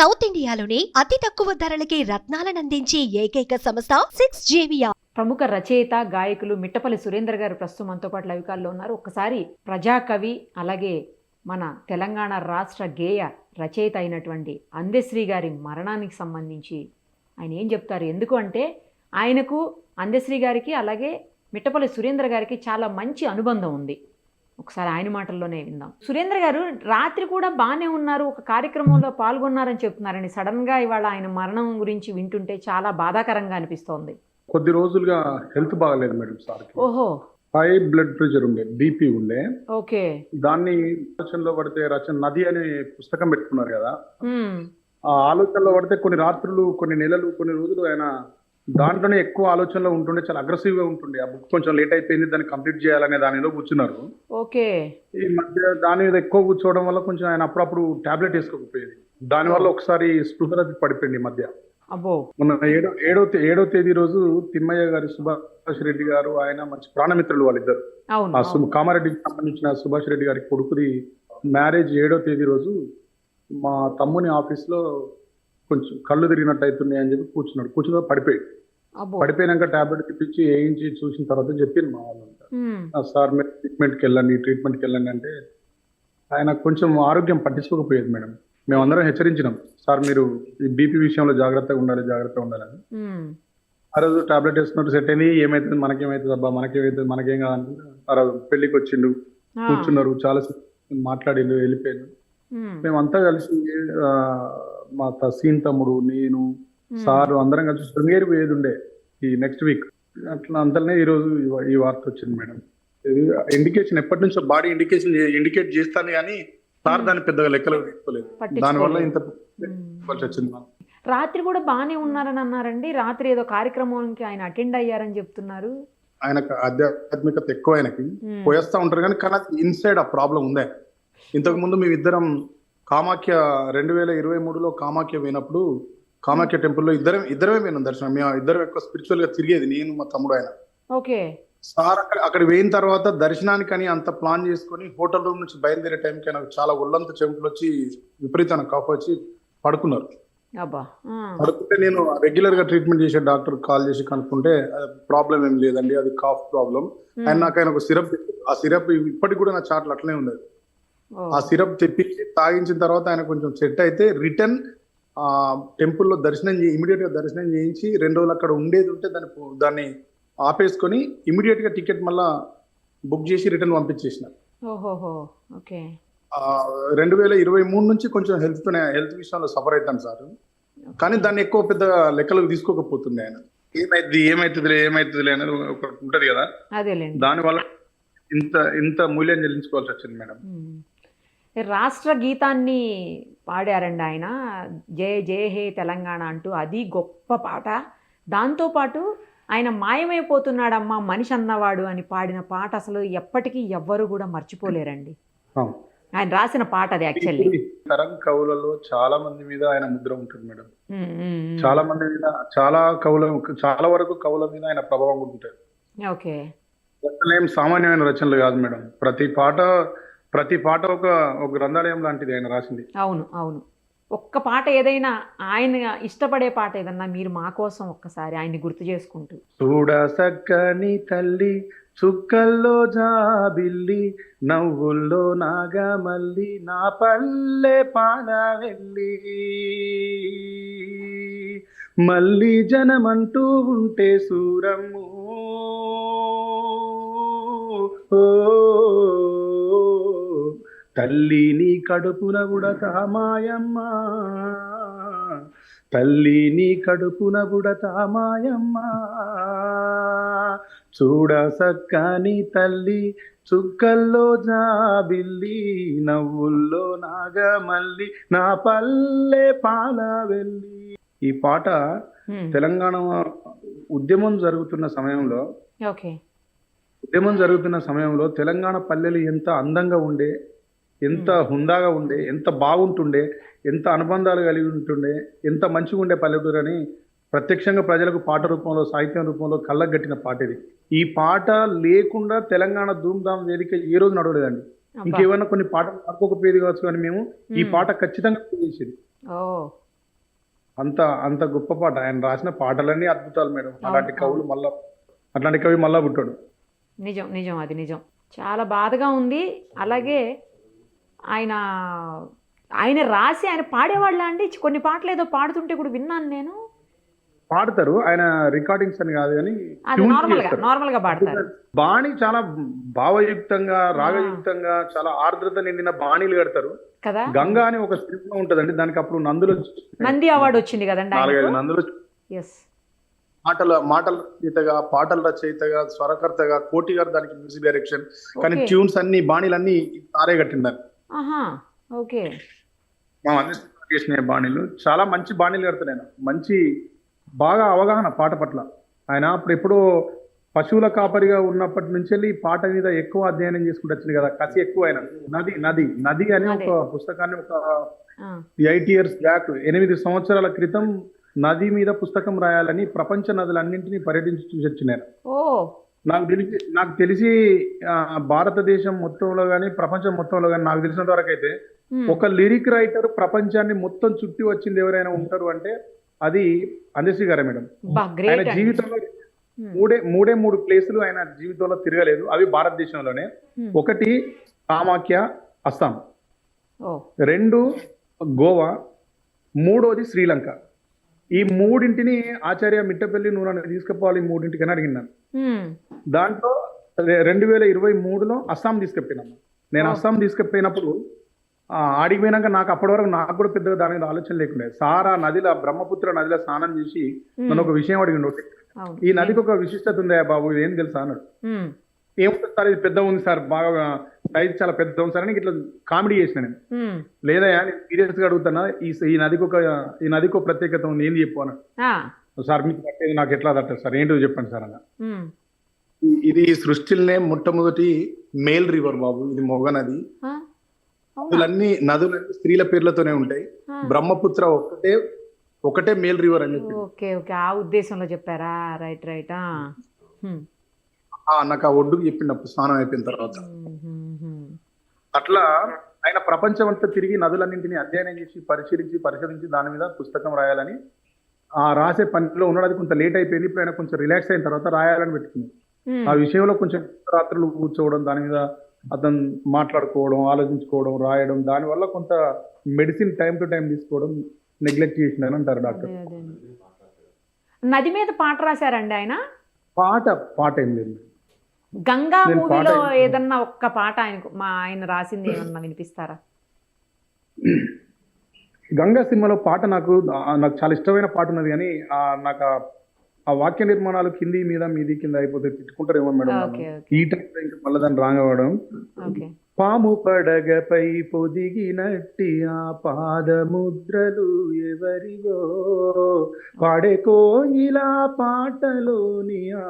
South ఇండియాలోని అతి తక్కువ ధరలకి రత్నాలనందించే ఏకైక సంస్థ 6JVR. ప్రముఖ రచయిత గాయకులు మిట్టపల్లి సురేందర్ గారు ప్రస్తుతం మనతో పాటు లైవ్ కాల్లో ఉన్నారు. ఒక్కసారి ప్రజాకవి అలాగే మన తెలంగాణ రాష్ట్ర గేయ రచయిత అయినటువంటి అందెశ్రీ గారి మరణానికి సంబంధించి ఆయన ఏం చెప్తారు? ఎందుకు అంటే ఆయనకు అందెశ్రీ గారికి అలాగే మిట్టపల్లి సురేందర్ గారికి చాలా మంచి అనుబంధం ఉంది. ఒకసారి ఆయన మాటల్లోనే విందాం. సురేంద్ర గారు రాత్రి కూడా బాగానే ఉన్నారు, ఒక కార్యక్రమంలో పాల్గొన్నారని చెప్తున్నారండి. సడన్గా ఇవాళ ఆయన మరణం గురించి వింటుంటే చాలా బాధాకరంగా అనిపిస్తోంది. కొద్ది రోజులుగా హెల్త్ బాగాలేదు మేడం సార్కి. ఓహో. హై బ్లడ్ ప్రెషర్ ఉండే, బీపీ ఉండే. ఓకే. దాన్ని ఆలోచనలో పడితే రచన నది అనే పుస్తకం పెట్టుకున్నారు కదా, ఆ ఆలోచనలో పడితే కొన్ని రాత్రులు, కొన్ని నెలలు, కొన్ని రోజులు ఆయన దాంట్లోనే ఎక్కువ ఆలోచనలో ఉంటుండే, చాలా అగ్రెసివ్ గా ఉంటుండే. ఆ బుక్ కొంచెం లేట్ అయిపోయింది, దాన్ని కంప్లీట్ చేయాలనే దానిలో కూర్చున్నారు. ఓకే. ఈ మధ్య దాని మీద ఎక్కువ కూర్చోవడం వల్ల కొంచెం ఆయన అప్పుడప్పుడు టాబ్లెట్ వేసుకోకపోయేది. దానివల్ల ఒకసారి స్పృహ పడిపోయింది ఈ మధ్య. మొన్న ఏడో తేదీ రోజు తిమ్మయ్య గారి సుభాష్ రెడ్డి గారు, ఆయన మంచి ప్రాణమిత్రులు వాళ్ళిద్దరు. కామారెడ్డికి సంబంధించిన సుభాష్ రెడ్డి గారి కొడుకుది మ్యారేజ్ 7వ తేదీ రోజు మా తమ్ముని ఆఫీస్ లో కొంచెం కళ్ళు తిరిగినట్టు అవుతున్నాయి అని చెప్పి కూర్చుని పడిపోయినాక టాబ్లెట్ తిప్పించి వేయించి చూసిన తర్వాత చెప్పింది మా వాళ్ళంతా, సార్ మీరు ట్రీట్మెంట్కి వెళ్ళండి అంటే ఆయన కొంచెం ఆరోగ్యం పట్టించుకోకపోయేది మేడం. మేమందరం హెచ్చరించినాం, సార్ మీరు ఈ బీపీ విషయంలో జాగ్రత్తగా ఉండాలని. ఆ రోజు టాబ్లెట్ వేసుకున్నట్టు సెట్ అయింది. ఏమైతుంది మనకేమైతుంది అబ్బా, మనకేం కాదని ఆ రోజు పెళ్లికి వచ్చిండు, కూర్చున్నారు, చాలా మాట్లాడిండు, వెళ్ళిపోయాడు. మేమంతా కలిసి మా సీన్ తమ్ముడు, నేను, సారు అందరం కలిసి శృంగేరి పోయేది ఉండే ఈ నెక్స్ట్ వీక్. అట్లా అంతలోనే ఈ రోజు ఈ వార్త వచ్చింది మేడం. ఇండికేషన్ ఎప్పటి నుంచో బాడీ ఇండికేట్ చేస్తాను కానీ సార్ దాన్ని పెద్దగా లెక్కలు తీసుకోలేదు. దానివల్ల ఇంత వచ్చింది. రాత్రి కూడా బాగానే ఉన్నారని అన్నారండి. రాత్రి ఏదో కార్యక్రమానికి ఆయన అటెండ్ అయ్యారని చెప్తున్నారు. ఆయనకు ఆధ్యాత్మికత ఎక్కువ, ఆయనకి పోయేస్తా ఉంటారు కానీ ఇన్సైడ్ ఆ ప్రాబ్లం ఉందే. ఇంతకు ముందు మేమిద్దరం కామాఖ్య 2023లో కామాఖ్య పోయినప్పుడు, కామాఖ్య టెంపుల్లో ఇద్దరమే పోయినాం దర్శనం. మేము ఇద్దరం ఎక్కువ స్పిరిచువల్ గా తిరిగేది, నేను మా తమ్ముడు ఆయన. ఓకే. సార్ అక్కడ పోయిన తర్వాత దర్శనానికి అంత ప్లాన్ చేసుకుని హోటల్ రూమ్ నుంచి బయలుదేరే టైంకి ఆయన చాలా ఒళ్ళంతా చెమటలు వచ్చి విపరీతమైన కాఫ్ వచ్చి పడుకున్నారు. పడుకుంటే నేను రెగ్యులర్ గా ట్రీట్మెంట్ చేసే డాక్టర్ కాల్ చేసి కనుక్కుంటే ప్రాబ్లం ఏం లేదండి, అది కాఫ్ ప్రాబ్లం. ఆయన ఒక సిరప్, ఆ సిరప్ ఇప్పటికి కూడా నా చాట్లు అట్లనే ఉండదు. ఆ సిరప్ తెప్పించి తాగించిన తర్వాత ఆయన కొంచెం సెట్ అయితే రిటర్న్ ఆ టెంపుల్లో ఇమీడియట్ గా దర్శనం చేయించి 2 రోజులు అక్కడ ఉండేది ఉంటే దాన్ని ఆపేసుకొని ఇమీడియట్ గా టికెట్ మళ్ళా బుక్ చేసి రిటర్న్ పంపించేసినారు. 2023 నుంచి కొంచెం హెల్త్ విషయంలో సఫర్ అవుతాను సార్, కానీ దాన్ని ఎక్కువ పెద్ద లెక్కలకు తీసుకోకపోతుంది ఆయన. ఏమైతుంది అనేది ఒకటి ఉంటది కదా, దానివల్ల ఇంత మూల్యం చెల్లించుకోవాల్సి వచ్చింది మేడం. రాష్ట్ర గీతాన్ని పాడారండి ఆయన, జయ జయ హే తెలంగాణ అంటూ. అది గొప్ప పాట. దాంతోపాటు ఆయన మాయమైపోతున్నాడమ్మా మనిషి అన్నవాడు అని పాడిన పాట అసలు ఎప్పటికీ ఎవ్వరు కూడా మర్చిపోలేరండి. ఆయన రాసిన పాట అది. యాక్చువల్లీ తరం కవులలో చాలా మంది మీద ఆయన ముద్ర ఉంటుంది మేడం. చాలా మంది మీద, చాలా వరకు కవుల మీద ఆయన ప్రభావం ఉంటుంది. ఓకే. ఏం సామాన్యమైన రచనలు కాదు మేడం. ప్రతి పాట ఒక గ్రంథాలయం లాంటిది ఆయన రాసింది. అవును. ఒక్క పాట ఏదైనా ఆయన ఇష్టపడే పాట ఏదన్నా మీరు మా కోసం ఒక్కసారి ఆయన్ని గుర్తు చేసుకుంటూ. చూడ సక్కని తల్లి, చుక్కల్లో జాబిల్లి, నవ్వుల్లో నాగమల్లి, నా పల్లె పాల వెళ్ళి, మళ్ళీ జనమంటూ ఉంటే సూరమ్ము, తల్లి నీ కడుపున ఉడతా మాయమ్మ, తల్లి నీ కడుపున ఉడతా మాయమ్మ, చూడ సక్కని తల్లి, చుక్కల్లో జాబిల్లి, నవ్వుల్లో నాగమల్లి, నా పల్లె పాల వెళ్ళి. ఈ పాట తెలంగాణ ఉద్యమం జరుగుతున్న సమయంలో తెలంగాణ పల్లెలు ఎంత అందంగా ఉండే, ఎంత హుందాగా ఉండే, ఎంత బాగుంటుండే, ఎంత అనుబంధాలు కలిగి ఉంటుండే, ఎంత మంచిగా ఉండే పల్లెటూరు అని ప్రత్యక్షంగా ప్రజలకు పాట రూపంలో, సాహిత్యం రూపంలో కళ్ళగట్టిన పాట ఇది. ఈ పాట లేకుండా తెలంగాణ ధూమ్ధామ్ వేదిక ఏ రోజు నడవలేదండి. ఇంకేమైనా కొన్ని పాటలు ఆడుకోకపోయేది కావచ్చు, కానీ మేము ఈ పాట ఖచ్చితంగా చేసేది. అంత అంత గొప్ప పాట. ఆయన రాసిన పాటలన్నీ అద్భుతాలు మేడం. అలాంటి అవును, కవులు మళ్ళా అట్లాంటి కవి మళ్ళా పుట్టాడు. నిజం నిజం, అది నిజం. చాలా బాధగా ఉంది. అలాగే ఆయన ఆయన రాసి ఆయన పాడేవాళ్ళ అండి? కొన్ని పాటలు ఏదో పాడుతుంటే కూడా విన్నాను నేను. పాడతారు ఆయన, రికార్డింగ్స్ అని కాదు కానీ అది tunes నార్మల్గా చేస్తారు. నార్మల్గా పాడతారు బాణి చాలా భావయుక్తంగా, రాగయుక్తంగా, చాలా ఆర్ద్రత నిండిన బాణీలు కడతారు. కదా. గంగా అని ఒక సినిమా ఉంటదండి, దానికి అప్పుడు నందులు నంది అవార్డు వచ్చింది కదండి 4-5 నందులు. ఎస్. మాటల రచయితగా, పాటల రచయితగా, స్వరకర్తగా, కోటి గారు దానికి మ్యూజిక్ డైరెక్షన్. కానీ Okay. ట్యూన్స్ అన్ని బాణీలన్నీ తారే కట్టిండారు. ఆహా, ఓకే. మా అన్ని చేసిన బాణీలు చాలా మంచి బాణీలు కడతాడు ఆయన. మంచి బాగా అవగాహన పాట పట్ల. ఆయన అప్పుడు ఎప్పుడో పశువుల కాపరిగా ఉన్నప్పటి నుంచి వెళ్ళి పాట మీద ఎక్కువ అధ్యయనం చేసుకుంటూ వచ్చింది కదా, కసి ఎక్కువ ఆయన. నది అని ఒక పుస్తకాన్ని ఒక 8 years బ్యాక్, 8 సంవత్సరాల క్రితం నది మీద పుస్తకం రాయాలని ప్రపంచ నదులన్నింటినీ పర్యటించి చూసి వచ్చినారు. ఓ, నాకు తెలిసి భారతదేశం మొత్తంలో కానీ ప్రపంచం మొత్తంలో కానీ నాకు తెలిసినంత వరకు అయితే ఒక లిరిక్ రైటర్ ప్రపంచాన్ని మొత్తం చుట్టి వచ్చింది ఎవరైనా ఉంటారు అంటే అది అందశ్రీ గారే మేడం. ఆయన జీవితంలో మూడు ప్లేసులు ఆయన జీవితంలో తిరగలేదు, అవి భారతదేశంలోనే. ఒకటి కామాఖ్య, అస్సాం. 2 గోవా. 3వది శ్రీలంక. ఈ 3ంటిని ఆచార్య మిట్టపల్లి నూనె తీసుకుపోవాలి, 3ంటికని అడిగినాను. దాంట్లో 2023లో అస్సాం తీసుకుపోయినాము. నేను అస్సాం తీసుకుపోయినప్పుడు ఆడికి పోయినాక నాకు అప్పటి వరకు నాకు కూడా పెద్దగా దాని మీద ఆలోచన లేకుండా, సారా నదిలో, బ్రహ్మపుత్ర నదిలో స్నానం చేసి నన్ను ఒక విషయం అడిగిండు. ఈ నదికి ఒక విశిష్టత ఉందా బాబు, ఇదేం తెలుసా అన్నాడు. ఏముంటుంది సార్, ఇది పెద్ద ఉంది సార్, బాగా సైజ్ చాలా పెద్ద ఉంది సార్ అని ఇట్లా కామెడీ చేసిన నేను. లేదా నేను సీరియస్ గా అడుగుతున్నా, ఈ నదికి ఒక ప్రత్యేకత ఉంది, ఏంది చెప్పు అన్నాడు. సార్ మీకు పట్టేది నాకు ఎట్లా తట్టదు సార్, ఏంటో చెప్పండి సార్ అన్న. ఇది సృష్టిలోనే మొట్టమొదటి మేల్ రివర్ బాబు, ఇది మొగ నది. నదులన్నీ స్త్రీల పేర్లతోనే ఉంటాయి. బ్రహ్మపుత్ర ఒకటే మేల్ రివర్ అని చెప్పి. ఓకే ఓకే, ఆ ఉద్దేశంలో చెప్పారా? Right right. నాకు ఆ ఒడ్డుకు చెప్పిండప్పుడు స్నానం అయిపోయిన తర్వాత. అట్లా ఆయన ప్రపంచం అంతా తిరిగి నదులన్నింటినీ అధ్యయనం చేసి పరిశీలించి దాని మీద పుస్తకం రాయాలని రాసే పనిలో ఉన్నాడు. అది కొంత లేట్ అయిపోయింది. ఇప్పుడు ఆయన కొంచెం రిలాక్స్ అయిన తర్వాత రాయాలని పెట్టుకున్నాడు. ఆ విషయంలో కొంచెం రాత్రులు కూర్చోవడం, దాని మీద అతను మాట్లాడుకోవడం, ఆలోచించుకోవడం, రాయడం, దానివల్ల కొంత మెడిసిన్ టైం టు టైం తీసుకోవడం నెగ్లెక్ట్ చేసిందని అంటారు డాక్టర్. నది మీద పాట రాశారండి ఆయన? పాట ఏం లేదు. గంగా మూవీలో ఏదన్నా ఒక్క పాట ఆయన రాసింది ఏమన్నా వినిపిస్తారా? గంగా సినిమాలో పాట నాకు చాలా ఇష్టమైన పాట ఉన్నది, కానీ నాకు ఆ వాక్య నిర్మాణాలు కింది మీద మీది కింద అయిపోతే తిట్టుకుంటారేమో మేడం. ఈ టైం ఇంకా మళ్ళీ దాన్ని రాంగవడం. పాము పడగపై పొదిగినట్టి ఆ పాదముద్రలు ఎవరివో, పాడేకో ఇలా పాటలోని ఆ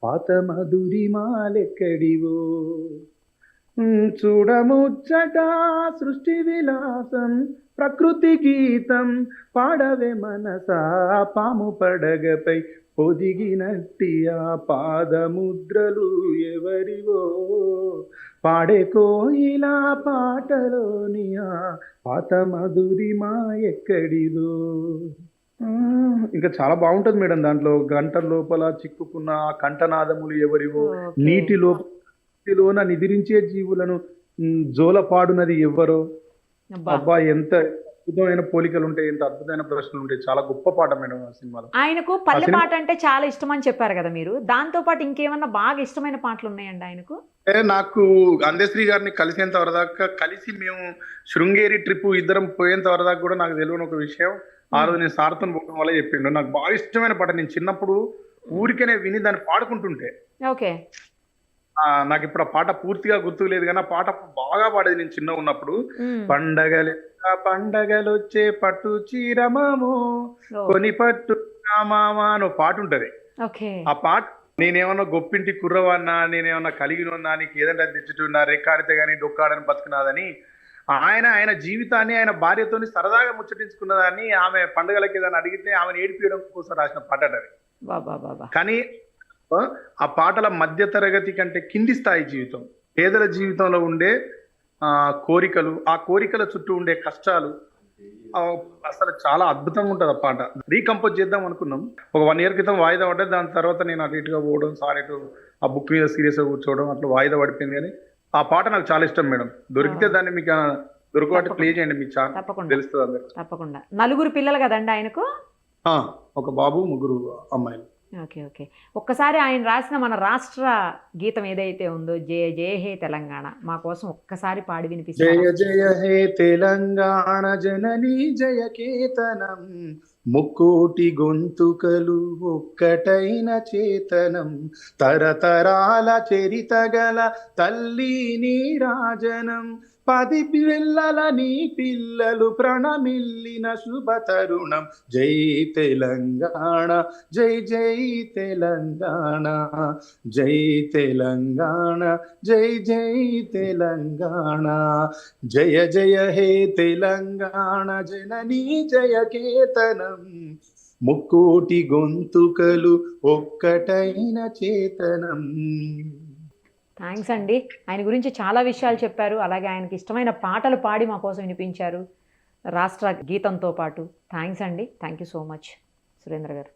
పాత మధురిమాలెక్కడివో, చూడముచ్చట సృష్టి విలాసం ప్రకృతి గీతం, పాడవే మనసా పాము పడగపై పొదిగినట్టి ఆ పాదముద్రలు ఎవరివో, పాడే కోయిలా పాటలోని ఆ పాత మధురిమా ఎక్కడిదో. ఇంకా చాలా బాగుంటది మేడం. దాంట్లో గంట లోపల చిక్కుకున్న ఆ కంఠనాదములు ఎవరివో, నీటిలోన నిద్రించే జీవులను జోలపాడునది ఎవరో. అబ్బా, ఎంత అద్భుతమైన పోలికలు ఉంటాయి, ఎంత అద్భుతమైన ప్రశ్నలు ఉంటాయి. చాలా గొప్ప పాట మేడం ఆ సినిమాలో. ఆయనకు పల్లె పాట అంటే చాలా ఇష్టం అని చెప్పారు కదా మీరు. దాంతో పాటు ఇంకేమన్నా బాగా ఇష్టమైన పాటలు ఉన్నాయండి ఆయనకు? నాకు అందశ్రీ గారిని కలిసేంత వరదాకా, కలిసి మేము శృంగేరి ట్రిప్ ఇద్దరం పోయేంత వరదాకా కూడా నాకు తెలియని ఒక విషయం, ఆ రోజు నేను సార్తో పోవడం వల్ల చెప్పిండు. నాకు బాగా ఇష్టమైన పాట. నేను చిన్నప్పుడు ఊరికనే విని దాన్ని పాడుకుంటుంటే, ఓకే, నాకు ఇప్పుడు ఆ పాట పూర్తిగా గుర్తుకు లేదు, కానీ ఆ పాట బాగా పాడేది నేను చిన్న ఉన్నప్పుడు. పండగలొచ్చే పట్టు చీరమామో కొని పట్టు మామా అని పాట ఉంటది. ఆ పాట నేనేమన్నా గొప్పింటి కుర్రవన్నా, నేనేమన్నా కలిగినన్నా, నీకు ఏదంటే తెచ్చుతున్నా, రెక్కాడితే గానీ డొక్కాడని బతుకున్నాదని ఆయన జీవితాన్ని ఆయన భార్యతోని సరదాగా ముచ్చటించుకున్నదాన్ని ఆమె పండుగలకి ఏదైనా అడిగితే ఆమెను ఏడిపించడం కోసం రాసిన పాట అది. కానీ ఆ పాటల మధ్య తరగతి కంటే కింది స్థాయి జీవితం, పేదల జీవితంలో ఉండే కోరికలు, ఆ కోరికల చుట్టూ ఉండే కష్టాలు, ఆ, అసలు చాలా అద్భుతంగా ఉంటుంది ఆ పాట. రీకంపోజ్ చేద్దాం అనుకున్నాం, ఒక 1 year క్రితం వాయిదా పడ్డే. దాని తర్వాత నేను అటు ఇటుగా పోవడం, సార్ ఇటు ఆ బుక్ మీద సీరియస్గా కూర్చోవడం, అట్లా వాయిదా పడిపోయింది. కానీ ఆ పాట నాకు చాలా ఇష్టం మేడం. దొరికితే దాన్ని మీకు దొరకబట్టి ప్లే చేయండి, మీకు చాలా తప్పకుండా తెలుస్తుంది అందరికి. తప్పకుండా. నలుగురు పిల్లలు కదండి ఆయనకు? ఒక బాబు, 3 అమ్మాయిలు. Okay okay. ఒక్కసారి ఆయన రాసిన మన రాష్ట్ర గీతం ఏదైతే ఉందో, జయ జయ హే తెలంగాణ, మా కోసం ఒక్కసారి పాడి జయ వినిపిస్తారు? జయ హే తెలంగాణ జననీ జయ కేతనం, ముక్కోటి గొంతుకలు ఒక్కటైన చేతనం, తరతరాల చరిత గల తల్లి నీరాజనం, 10 పిల్లల నీ పిల్లలు ప్రణమిల్లిన శుభ తరుణం. జై తెలంగాణ, జై జై తెలంగాణ, జై తెలంగాణ, జై జై తెలంగాణ, జయ జయ హే తెలంగాణ జననీ జయ కేతనం, ముక్కోటి గొంతుకలు ఒక్కటైన చేతనం. థ్యాంక్స్ అండి. ఆయన గురించి చాలా విషయాలు చెప్పారు, అలాగే ఆయనకి ఇష్టమైన పాటలు పాడి మా కోసం వినిపించారు రాష్ట్ర గీతంతో పాటు. థ్యాంక్స్ అండి. Thank you so much Surendra గారు.